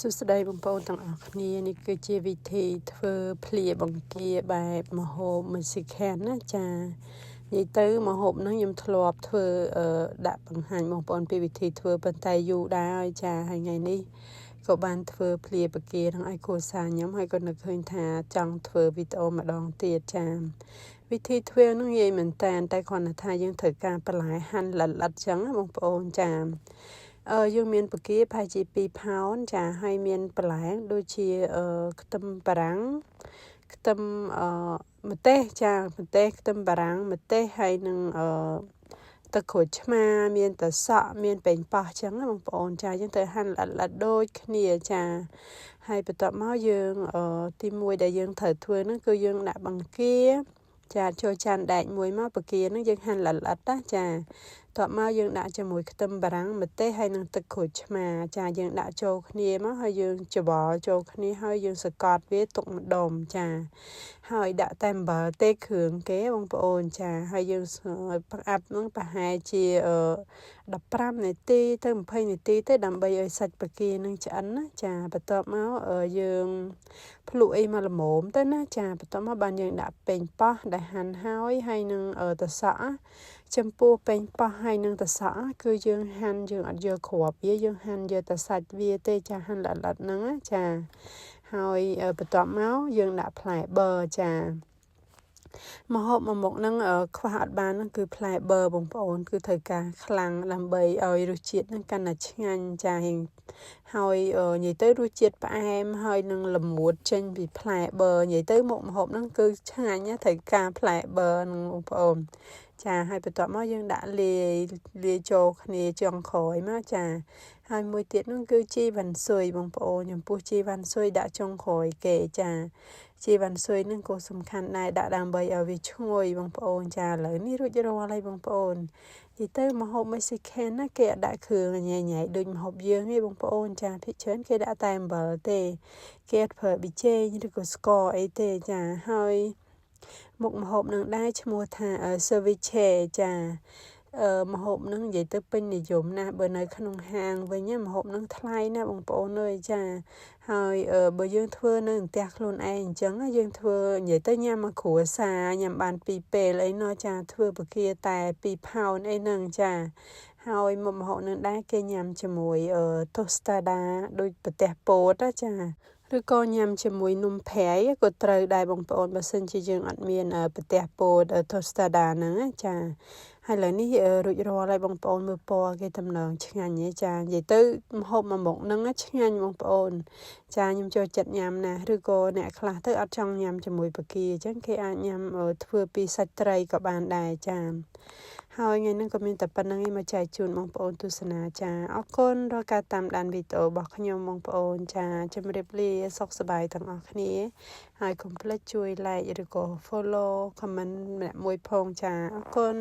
សួស្តីបងប្អូនទាំងអស់គ្នានេះគឺជាវិធីធ្វើភ្លាបង្គាបែបម្ហូបមេស៊ីខានណាចានិយាយទៅម្ហូបហ្នឹងខ្ញុំធ្លាប់ធ្វើដាក់បង្ហាញបងប្អូនពីវិធីធ្វើប៉ុន្តែយូរដែរហើយចាហើយថ្ងៃនេះក៏បានធ្វើភ្លាបង្គាហ្នឹងឲ្យគ្រួសារខ្ញុំហើយក៏នឹកឃើញថាចង់ធ្វើវីដេអូម្ដងទៀតចាវិធីធ្វើហ្នឹងនិយាយមែនតែគ្រាន់តែថាយើងត្រូវការបន្លែហាន់ល្អិតៗចឹងណាបងប្អូនចាយើងមានបង្គាប្រហែលជា2ផោនចាហើយមានបន្លែដូចជាខ្ទឹមបារាំងខ្ទឹមម្ទេសចាម្ទេសខ្ទឹមបារាំងម្ទេសហើយនឹងទឹកក្រូចឆ្មាមានតសក់មានប៉េងប៉ោះចឹងណាបងប្អូនចាយើងត្រូវហាន់ល្អិតៗដូចគ្នាចាហើយបន្ទាប់មកយើងទី1ដែលយើងត្រូវធ្វើហ្នឹងគឺយើងដាក់បង្គាចាចូលចានដែកមួយមកបង្គាហ្នឹងយើងហាន់ល្អិតណាចាតបមកយើងដាក់ជាមួយខ្ទឹមបារាំងម្ទេសហើយនឹងទឹកក្រូចឆ្មាចាយើងដាក់ចូលគ្នាមកហើយយើងច្បល់ចូលគ្នាហើយយើងសកត់វាទុកម្ដុំចាហើយដាក់តែអំបិលទេគ្រឿងគេបងប្អូនចាហើយយើងបង្អាប់នឹងប្រហែលជា15នាទីទៅ20នាទីទៅដើម្បីឲ្យសាច់បង្គានឹងឆ្អិនណាចាបន្ទាប់មកយើងភ្លក់អីមកល្មមទៅណាចាបន្ទាប់មកបានយើងដាក់ប៉េងប៉ោះដែលហាន់ហើយនឹងតសក់ចំពោះប៉េងប៉ោះហើយនឹងតសក់គឺយើងហាន់យើងអត់យកគ្រាប់វាយើងហាន់យកតែសាច់វាទេចាហាន់ល្អិតៗហ្នឹងចាហើយបន្ទាប់មកយើងដាក់ផ្លែប័រចាម្ហូបមួយមុខហ្នឹងខ្វះអត់បានហ្នឹងគឺផ្លែប័របងប្អូនគឺត្រូវការខ្លាំងដើម្បីឲ្យរសជាតិហ្នឹងកាន់តែឆ្ងាញ់ចាហើយនិយាយទៅរសជាតិផ្អែមហើយនឹងល្មួតចេញពីផ្លែប័រនិយាយទៅមុខម្ហូបហ្នឹងគឺឆ្ងាញ់ណាត្រូវការផ្លែប័រហ្នឹងបងប្អូនចាហើយបន្ទាប់មកយើងដាក់លាយចូលគ្នាចុងក្រោយមកចាហើយមួយទៀតនោះគឺជីវ៉ាន់ស៊ុយបងប្អូនចំពោះជីវ៉ាន់ស៊ុយដាក់ចុងក្រោយគេចាជីវ៉ាន់ស៊ុយនឹងក៏សំខាន់ដែរដាក់ដើម្បីឲ្យវាឈ្ងុយបងប្អូនចាឥឡូវនេះរួចរាល់ហើយបងប្អូននិយាយទៅម្ហូបមេស៊ីខានណាគេអត់ដាក់គ្រឿងញ៉ៃដូចម្ហូបយើងទេបងប្អូនចាភាគច្រើនគេដាក់តែអំបិលទេគេអត់ប្រើប៊ីចេងឬក៏ស្ករអីទេចាហើយមុខម្ហូបនឹងដែរឈ្មោះថា ceviche ចាម្ហូបនឹងនិយាយទៅពេញនិយមណាស់បើនៅក្នុងហាងវិញម្ហូបនឹងថ្លៃណាស់បងប្អូនអើយចាហើយបើយើងធ្វើនៅផ្ទះខ្លួនឯងអញ្ចឹងយើងធ្វើនិយាយទៅញ៉ាំមកគ្រួសារញ៉ាំបាន2ពេលអីណោះចាធ្វើបង្គាតែ2ផោនអីហ្នឹងចាហើយមុខម្ហូបនឹងដែរគេញ៉ាំជាមួយtostada ដូចប្រទេសពោតចាឬក៏ញ៉ាំជាមួយនំប្រៃក៏ត្រូវដែរបងប្អូនបើសិនជាយើងអត់មានប្រទេសពោត tostada ហ្នឹងចាហើយឥឡូវនេះរួចរាល់ហើយបងប្អូនមើលពណ៌គេតំណងឆ្ងាញ់ហ៎ចានិយាយទៅម្ហូបមួយមុខហ្នឹងឆ្ងាញ់បងប្អូនចាខ្ញុំចូលចិត្តញ៉ាំណាស់ឬក៏អ្នកខ្លះទៅអត់ចង់ញ៉ាំជាមួយបង្គាអញ្ចឹងគេអាចញ៉ាំធ្វើពីសាច់ត្រីក៏បានដែរចាហើយថ្ងៃនេះក៏មានតែប៉ុណ្្នឹងឯងមកចែកជូនបងប្អូនទស្សនាចាអរគុណរាល់ការតាមដានវីដេអូរបស់ខ្ញុំបងប្អូនចាជម្រាបលាសុខសប្បាយទាំងអស់គ្នាហើយកុំភ្លេចជួយ like ឬក៏ follow comment ម្នាក់មួយផងចាអរគុណ